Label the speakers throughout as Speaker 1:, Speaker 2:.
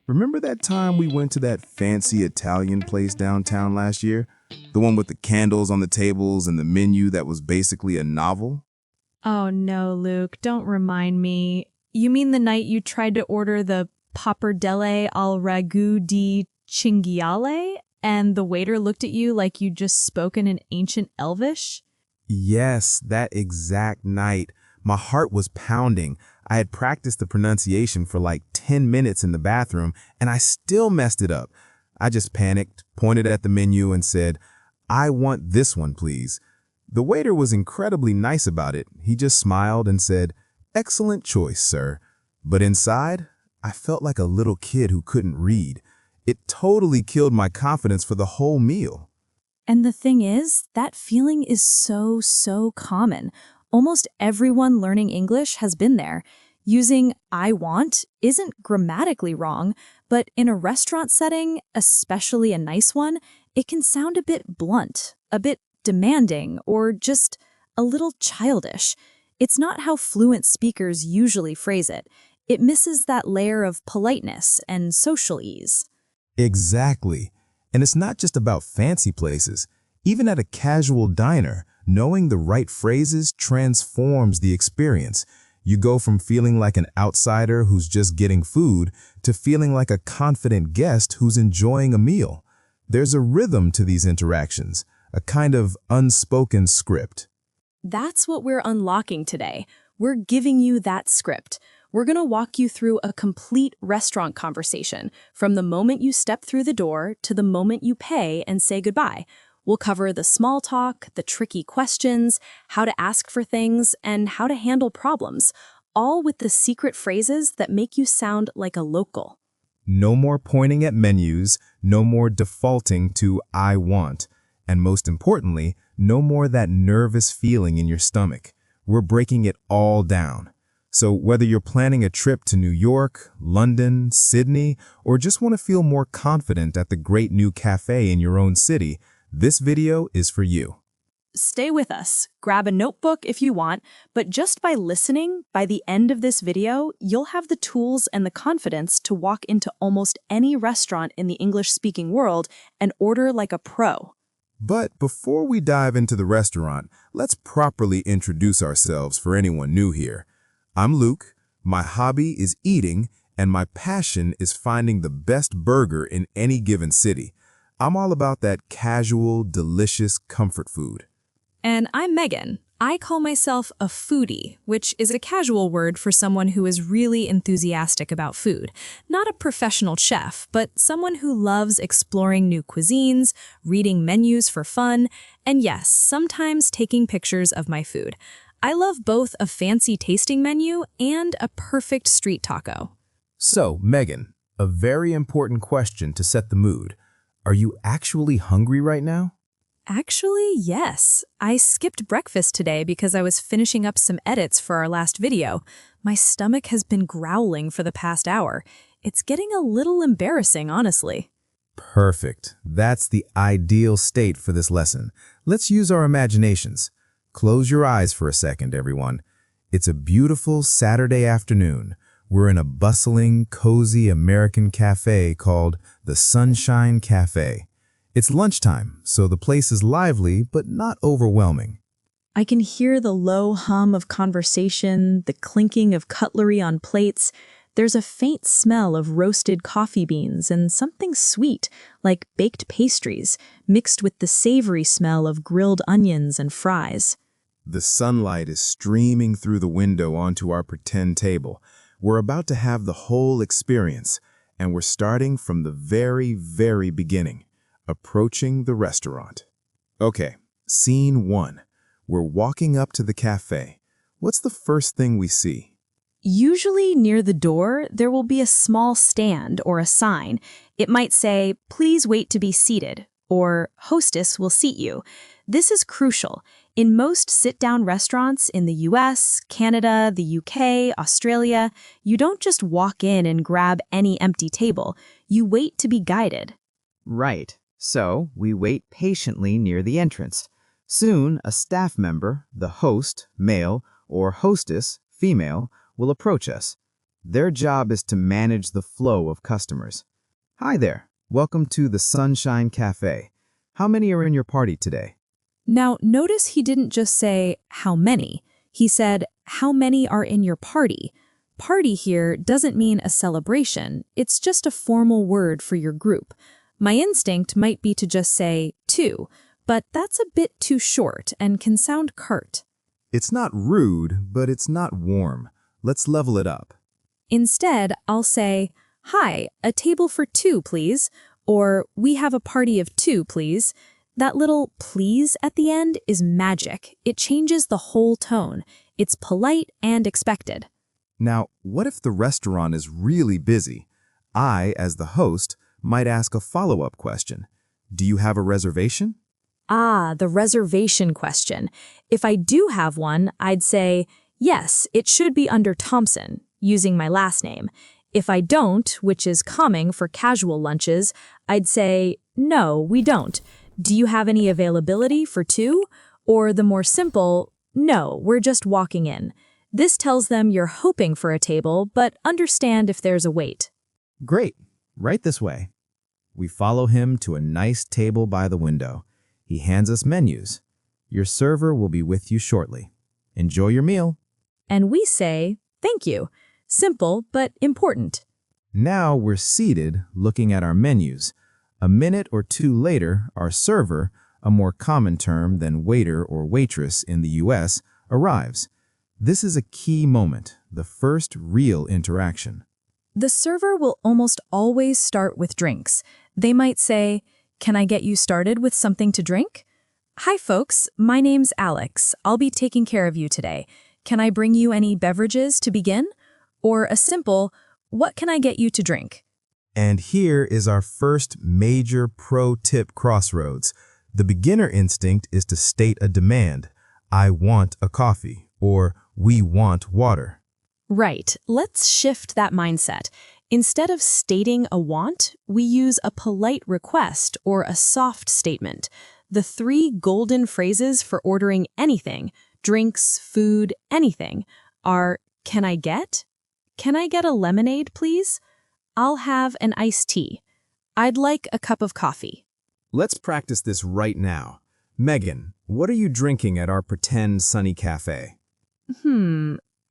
Speaker 1: Remember that time we went to that fancy Italian place downtown last year? The one with the candles on the tables and the menu that was basically a novel?
Speaker 2: Oh no, Luke, don't remind me. You mean the night you tried to order the pappardelle al ragu di cinghiale and the waiter looked at you like you'd just spoken in ancient Elvish?
Speaker 1: Yes, that exact night. My heart was pounding. I had practiced the pronunciation for like 10 minutes in the bathroom, and I still messed it up. I just panicked, pointed at the menu, and said, "I want this one, please." The waiter was incredibly nice about it. He just smiled and said, "Excellent choice, sir." But inside, I felt like a little kid who couldn't read. It totally killed my confidence for the whole meal.
Speaker 3: And the thing is, that feeling is so common. Almost everyone learning English has been there. Using I want isn't grammatically wrong, but in a restaurant setting, especially a nice one, it can sound a bit blunt, a bit demanding, or just a little childish. It's not how fluent speakers usually phrase it. It misses that layer of politeness and social ease.
Speaker 1: Exactly. And it's not just about fancy places. Even at a casual diner, knowing the right phrases transforms the experience. You go from feeling like an outsider who's just getting food to feeling like a confident guest who's enjoying a meal. There's a rhythm to these interactions, a kind of unspoken script.
Speaker 3: That's what we're unlocking today. We're giving you that script. We're going to walk you through a complete restaurant conversation, from the moment you step through the door to the moment you pay and say goodbye. We'll cover the small talk, the tricky questions, how to ask for things, and how to handle problems, all with the secret phrases that make you sound like a local.
Speaker 1: No more pointing at menus, no more defaulting to "I want," and most importantly, no more that nervous feeling in your stomach. We're breaking it all down. So whether you're planning a trip to New York, London, Sydney, or just want to feel more confident at the great new cafe in your own city, this video is for you.
Speaker 3: Stay with us. Grab a notebook if you want, but just by listening, by the end of this video, you'll have the tools and the confidence to walk into almost any restaurant in the English-speaking world and order like a pro.
Speaker 1: But before we dive into the restaurant, let's properly introduce ourselves for anyone new here. I'm Luke, my hobby is eating, and my passion is finding the best burger in any given city. I'm all about that casual, delicious comfort food.
Speaker 2: And I'm Megan. I call myself a foodie, which is a casual word for someone who is really enthusiastic about food. Not a professional chef, but someone who loves exploring new cuisines, reading menus for fun, and yes, sometimes taking pictures of my food. I love both a fancy tasting menu and a perfect street taco.
Speaker 1: So, Megan, a very important question to set the mood. Are you actually hungry right now?
Speaker 2: Actually, yes. I skipped breakfast today because I was finishing up some edits for our last video. My stomach has been growling for the past hour. It's getting a little embarrassing, honestly.
Speaker 1: Perfect. That's the ideal state for this lesson. Let's use our imaginations. Close your eyes for a second, everyone. It's a beautiful Saturday afternoon. We're in a bustling, cozy American cafe called the Sunshine Cafe. It's lunchtime, so the place is lively but not overwhelming.
Speaker 3: I can hear the low hum of conversation, the clinking of cutlery on plates. There's a faint smell of roasted coffee beans and something sweet, like baked pastries, mixed with the savory smell of grilled onions and fries.
Speaker 1: The sunlight is streaming through the window onto our pretend table. We're about to have the whole experience, and we're starting from the very beginning, approaching the restaurant. Okay, scene 1. We're walking up to the cafe. What's the first thing we see?
Speaker 3: Usually near the door, there will be a small stand or a sign. It might say, "Please wait to be seated," or "Hostess will seat you." This is crucial. In most sit-down restaurants in the US, Canada, the UK, Australia, you don't just walk in and grab any empty table. You wait to be guided.
Speaker 4: Right. So we wait patiently near the entrance. Soon, a staff member, the host, male, or hostess, female, will approach us. Their job is to manage the flow of customers. Hi there. Welcome to the Sunshine Cafe. How many are in your party today?
Speaker 3: Now, notice he didn't just say, how many? He said, how many are in your party? Party here doesn't mean a celebration. It's just a formal word for your group. My instinct might be to just say, two, but that's a bit too short and can sound curt.
Speaker 1: It's not rude, but it's not warm. Let's level it up.
Speaker 3: Instead, I'll say, hi, a table for two, please. Or, we have a party of two, please. That little please at the end is magic. It changes the whole tone. It's polite and expected.
Speaker 1: Now, what if the restaurant is really busy? I, as the host, might ask a follow-up question. Do you have a reservation?
Speaker 3: Ah, the reservation question. If I do have one, I'd say, yes, it should be under Thompson, using my last name. If I don't, which is common for casual lunches, I'd say, no, we don't. Do you have any availability for two? Or the more simple, no, we're just walking in. This tells them you're hoping for a table, but understand if there's a wait.
Speaker 1: Great. Right this way. We follow him to a nice table by the window. He hands us menus. Your server will be with you shortly. Enjoy your meal.
Speaker 3: And we say, thank you. Simple, but important.
Speaker 1: Now we're seated looking at our menus. A minute or two later, our server, a more common term than waiter or waitress in the US, arrives. This is a key moment, the first real interaction.
Speaker 3: The server will almost always start with drinks. They might say, can I get you started with something to drink? Hi folks, my name's Alex. I'll be taking care of you today. Can I bring you any beverages to begin? Or a simple, what can I get you to drink?
Speaker 1: And here is our first major pro-tip crossroads. The beginner instinct is to state a demand. I want a coffee, or we want water.
Speaker 3: Right. Let's shift that mindset. Instead of stating a want, we use a polite request or a soft statement. The three golden phrases for ordering anything, drinks, food, anything, are, can I get? Can I get a lemonade, please? I'll have an iced tea. I'd like a cup of coffee.
Speaker 1: Let's practice this right now. Megan, what are you drinking at our pretend sunny cafe?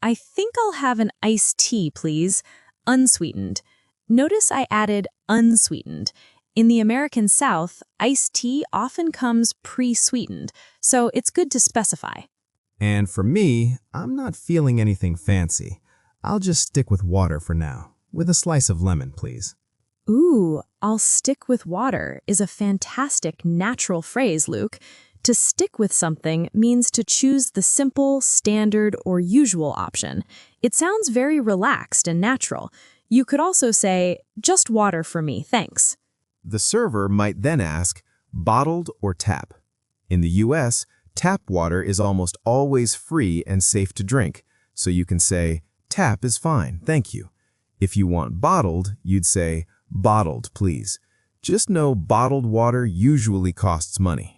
Speaker 3: I think I'll have an iced tea, please. Unsweetened. Notice I added unsweetened. In the American South, iced tea often comes pre-sweetened, so it's good to specify.
Speaker 1: And for me, I'm not feeling anything fancy. I'll just stick with water for now, with a slice of lemon, please.
Speaker 3: Ooh, I'll stick with water is a fantastic natural phrase, Luke. To stick with something means to choose the simple, standard, or usual option. It sounds very relaxed and natural. You could also say, just water for me, thanks.
Speaker 1: The server might then ask, bottled or tap? In the US, tap water is almost always free and safe to drink, so you can say, tap is fine, thank you. If you want bottled, you'd say, bottled, please. Just know bottled water usually costs money.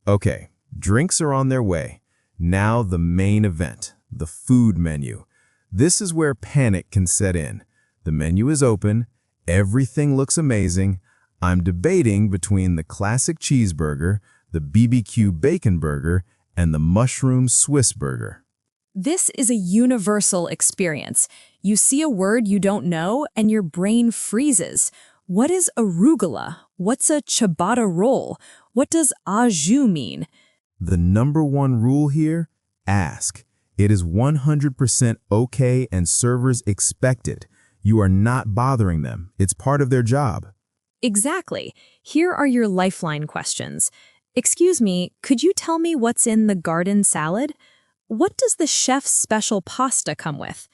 Speaker 1: Okay, drinks are on their way. Now the main event, the food menu. This is where panic can set in. The menu is open, everything looks amazing. I'm debating between the classic cheeseburger, the BBQ bacon burger, and the mushroom Swiss burger.
Speaker 3: This is a universal experience. You see a word you don't know and your brain freezes. What is arugula? What's a ciabatta roll? What does au jus mean?
Speaker 1: The number one rule here, ask. It is 100% okay and servers expect it. You are not bothering them. It's part of their job.
Speaker 3: Exactly. Here are your lifeline questions. Excuse me, could you tell me what's in the garden salad? What does the chef's special pasta come with?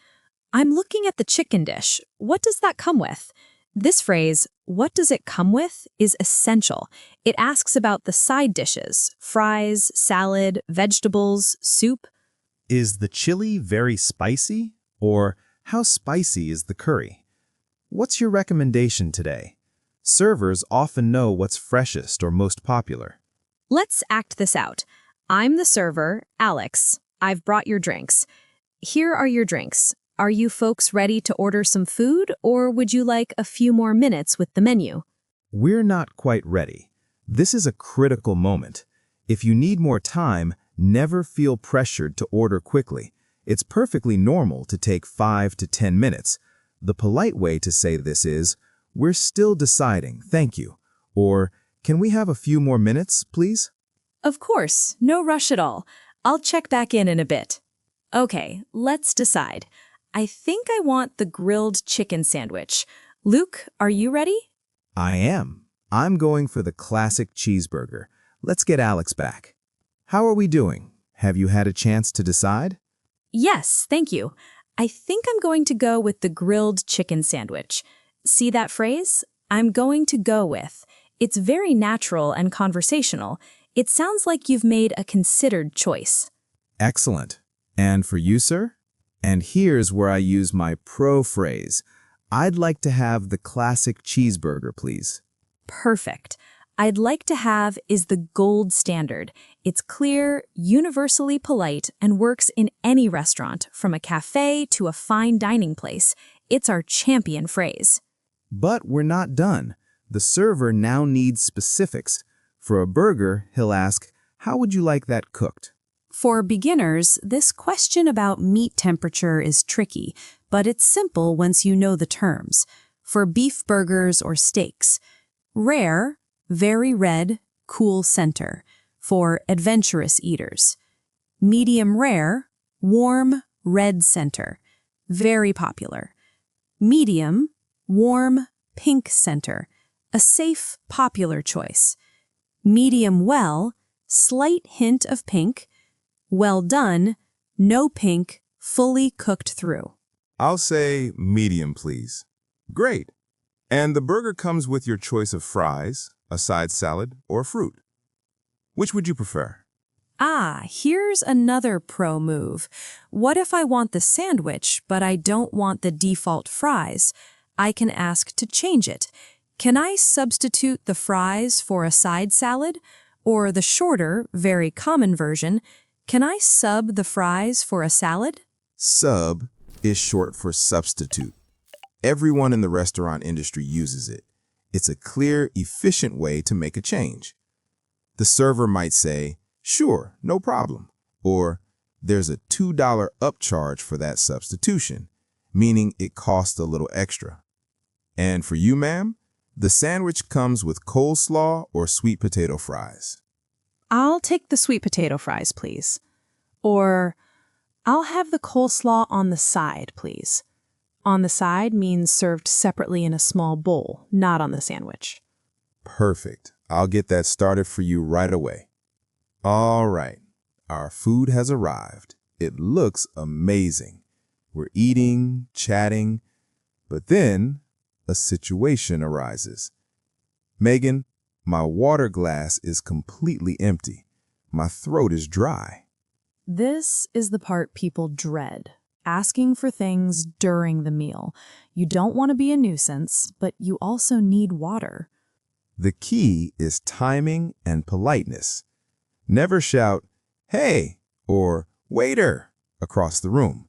Speaker 3: I'm looking at the chicken dish. What does that come with? This phrase, what does it come with, is essential. It asks about the side dishes, fries, salad, vegetables, soup.
Speaker 1: Is the chili very spicy? Or how spicy is the curry? What's your recommendation today? Servers often know what's freshest or most popular.
Speaker 3: Let's act this out. I'm the server, Alex. I've brought your drinks. Here are your drinks.
Speaker 2: Are you folks ready to order some food, or would you like a few more minutes with the menu?
Speaker 1: We're not quite ready. This is a critical moment. If you need more time, never feel pressured to order quickly. It's perfectly normal to take 5 to 10 minutes. The polite way to say this is, "We're still deciding, thank you." Or, "Can we have a few more minutes, please?"
Speaker 2: Of course, no rush at all. I'll check back in a bit. Okay, let's decide. I think I want the grilled chicken sandwich. Luke, are you ready?
Speaker 1: I am. I'm going for the classic cheeseburger. Let's get Alex back. How are we doing? Have you had a chance to decide?
Speaker 2: Yes, thank you. I think I'm going to go with the grilled chicken sandwich. See that phrase? I'm going to go with. It's very natural and conversational. It sounds like you've made a considered choice.
Speaker 1: Excellent. And for you, sir? And here's where I use my pro phrase. I'd like to have the classic cheeseburger, please.
Speaker 2: Perfect. I'd like to have is the gold standard. It's clear, universally polite, and works in any restaurant, from a cafe to a fine dining place. It's our champion phrase.
Speaker 1: But we're not done. The server now needs specifics. For a burger, he'll ask, "How would you like that cooked?"
Speaker 3: For beginners, this question about meat temperature is tricky, but it's simple once you know the terms. For beef burgers or steaks, rare, very red, cool center. For adventurous eaters. Medium rare, warm, red center. Very popular. Medium, warm, pink center. A safe, popular choice. Medium well, slight hint of pink. Well done, no pink, fully cooked through.
Speaker 5: I'll say medium, please. Great. And the burger comes with your choice of fries, a side salad, or fruit. Which would you prefer?
Speaker 3: Ah, here's another pro move. What if I want the sandwich, but I don't want the default fries? I can ask to change it. Can I substitute the fries for a side salad? Or the shorter, very common version, can I sub the fries for a salad?
Speaker 5: Sub is short for substitute. Everyone in the restaurant industry uses it. It's a clear, efficient way to make a change. The server might say, "Sure, no problem," or "There's a $2 upcharge for that substitution," meaning it costs a little extra. And for you, ma'am, the sandwich comes with coleslaw or sweet potato fries.
Speaker 6: I'll take the sweet potato fries, please. Or, I'll have the coleslaw on the side, please. On the side means served separately in a small bowl, not on the sandwich.
Speaker 5: Perfect. I'll get that started for you right away. All right. Our food has arrived. It looks amazing. We're eating, chatting, but then a situation arises. Megan, my water glass is completely empty. My throat is dry.
Speaker 6: This is the part people dread. Asking for things during the meal. You don't want to be a nuisance, but you also need water.
Speaker 5: The key is timing and politeness. Never shout, "Hey," or "Waiter," across the room.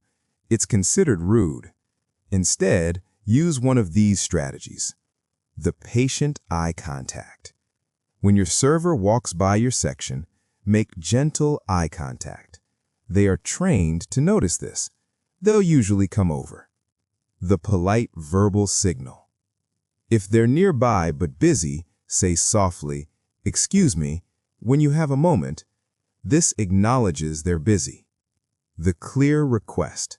Speaker 5: It's considered rude. Instead, use one of these strategies. The patient eye contact. When your server walks by your section, make gentle eye contact. They are trained to notice this. They'll usually come over. The polite verbal signal. If they're nearby but busy, say softly, "Excuse me," when you have a moment. This acknowledges they're busy. The clear request.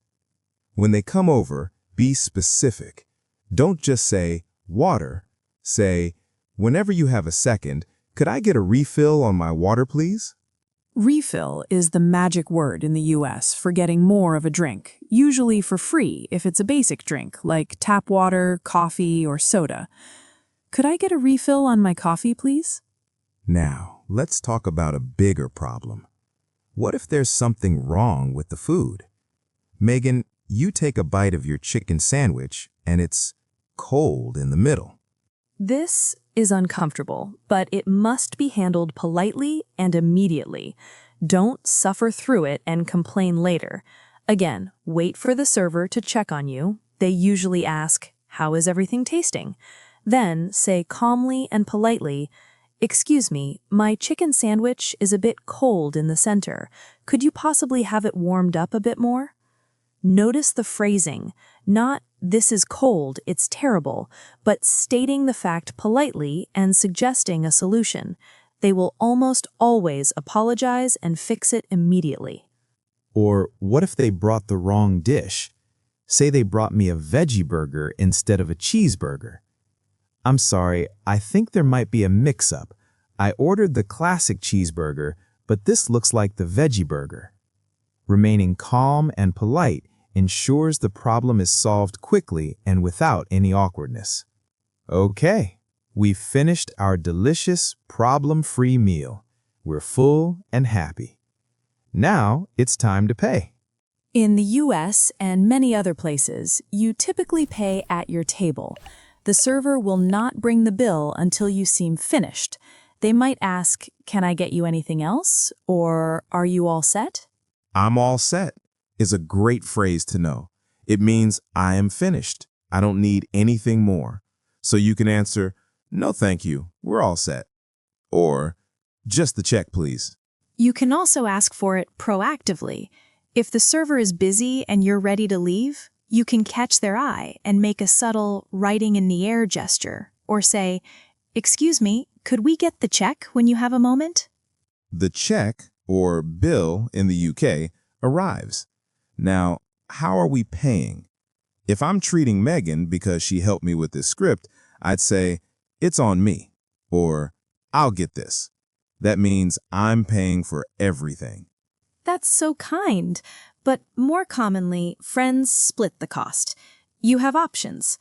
Speaker 5: When they come over, be specific. Don't just say, "Water." Say, "Whenever you have a second, could I get a refill on my water, please?"
Speaker 6: Refill is the magic word in the US for getting more of a drink, usually for free if it's a basic drink like tap water, coffee, or soda. Could I get a refill on my coffee, please?
Speaker 5: Now, let's talk about a bigger problem. What if there's something wrong with the food? Megan, you take a bite of your chicken sandwich and it's cold in the middle.
Speaker 3: This is uncomfortable, but it must be handled politely and immediately. Don't suffer through it and complain later. Again, wait for the server to check on you. They usually ask, "How is everything tasting?" Then say calmly and politely, "Excuse me, my chicken sandwich is a bit cold in the center. Could you possibly have it warmed up a bit more?" Notice the phrasing, not "this is cold, it's terrible," but stating the fact politely and suggesting a solution. They will almost always apologize and fix it immediately.
Speaker 4: Or what if they brought the wrong dish? Say they brought me a veggie burger instead of a cheeseburger. "I'm sorry, I think there might be a mix-up. I ordered the classic cheeseburger, but this looks like the veggie burger." Remaining calm and polite ensures the problem is solved quickly and without any awkwardness. Okay, we've finished our delicious, problem-free meal. We're full and happy. Now it's time to pay.
Speaker 3: In the US and many other places, you typically pay at your table. The server will not bring the bill until you seem finished. They might ask, "Can I get you anything else?" Or "Are you all set?"
Speaker 5: I'm all set is a great phrase to know. It means I am finished. I don't need anything more. So you can answer, "No, thank you. We're all set." Or, "Just the check, please."
Speaker 2: You can also ask for it proactively. If the server is busy and you're ready to leave, you can catch their eye and make a subtle writing in the air gesture, or say, "Excuse me, could we get the check when you have a moment?"
Speaker 5: The check, or bill in the UK, arrives. Now, how are we paying? If I'm treating Megan because she helped me with this script, I'd say, "It's on me," or "I'll get this." That means I'm paying for everything.
Speaker 2: That's so kind. But more commonly, friends split the cost. You have options.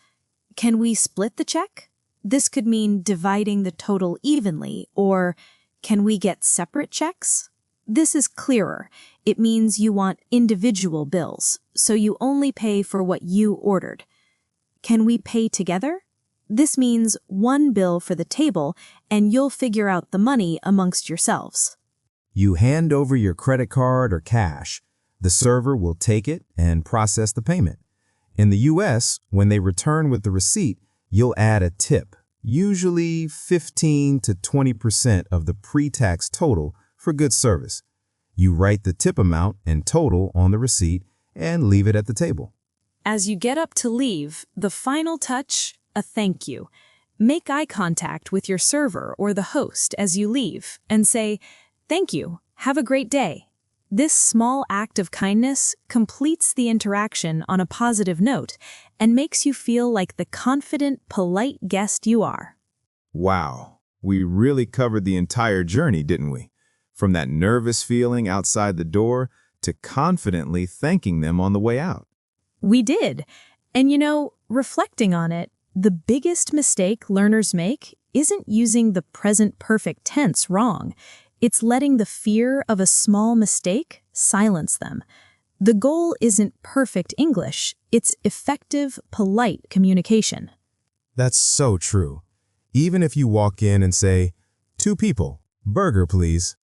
Speaker 2: Can we split the check? This could mean dividing the total evenly, or can we get separate checks? This is clearer. It means you want individual bills, so you only pay for what you ordered. Can we pay together? This means one bill for the table, and you'll figure out the money amongst yourselves.
Speaker 4: You hand over your credit card or cash. The server will take it and process the payment. In the US, when they return with the receipt, you'll add a tip, usually 15 to 20% of the pre-tax total for good service. You write the tip amount and total on the receipt and leave it at the table.
Speaker 2: As you get up to leave, the final touch, a thank you. Make eye contact with your server or the host as you leave and say, "Thank you. Have a great day." This small act of kindness completes the interaction on a positive note and makes you feel like the confident, polite guest you are.
Speaker 5: Wow, we really covered the entire journey, didn't we? From that nervous feeling outside the door to confidently thanking them on the way out.
Speaker 2: We did. And reflecting on it, the biggest mistake learners make isn't using the present perfect tense wrong. It's letting the fear of a small mistake silence them. The goal isn't perfect English, it's effective, polite communication.
Speaker 5: That's so true. Even if you walk in and say, "2 people, burger please,"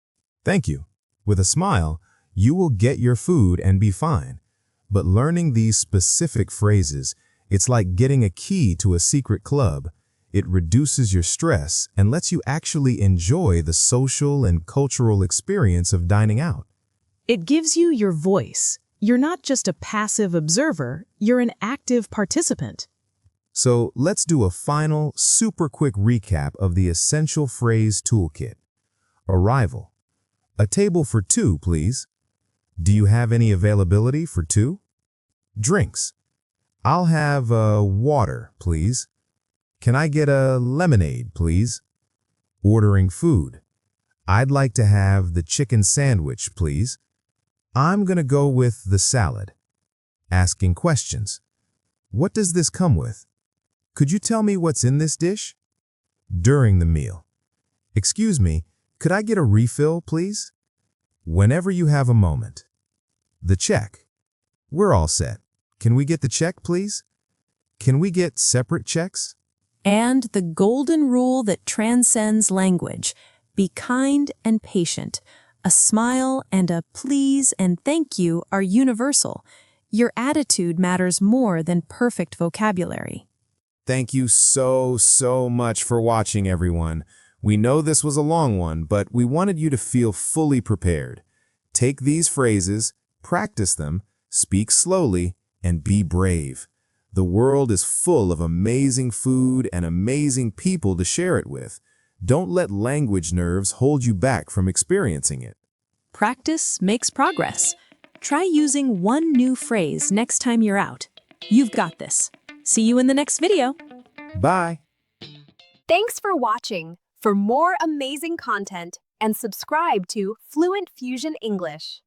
Speaker 5: "Thank you," with a smile, you will get your food and be fine. But learning these specific phrases, it's like getting a key to a secret club. It reduces your stress and lets you actually enjoy the social and cultural experience of dining out.
Speaker 6: It gives you your voice. You're not just a passive observer, you're an active participant.
Speaker 5: So let's do a final, super quick recap of the essential phrase toolkit. Arrival. "A table for 2, please." "Do you have any availability for 2? Drinks. "I'll have water, please." "Can I get a lemonade, please?" Ordering food. "I'd like to have the chicken sandwich, please." "I'm gonna go with the salad." Asking questions. "What does this come with?" "Could you tell me what's in this dish?" During the meal. "Excuse me, could I get a refill, please?" Whenever you have a moment. The check. "We're all set. Can we get the check, please?" "Can we get separate checks?"
Speaker 3: And the golden rule that transcends language: be kind and patient. A smile and a please and thank you are universal. Your attitude matters more than perfect vocabulary.
Speaker 1: Thank you so much for watching, everyone. We know this was a long one, but we wanted you to feel fully prepared. Take these phrases, practice them, speak slowly, and be brave. The world is full of amazing food and amazing people to share it with. Don't let language nerves hold you back from experiencing it.
Speaker 3: Practice makes progress. Try using one new phrase next time you're out. You've got this. See you in the next video.
Speaker 1: Bye.
Speaker 7: Thanks for watching. For more amazing content, and subscribe to Fluent Fusion English.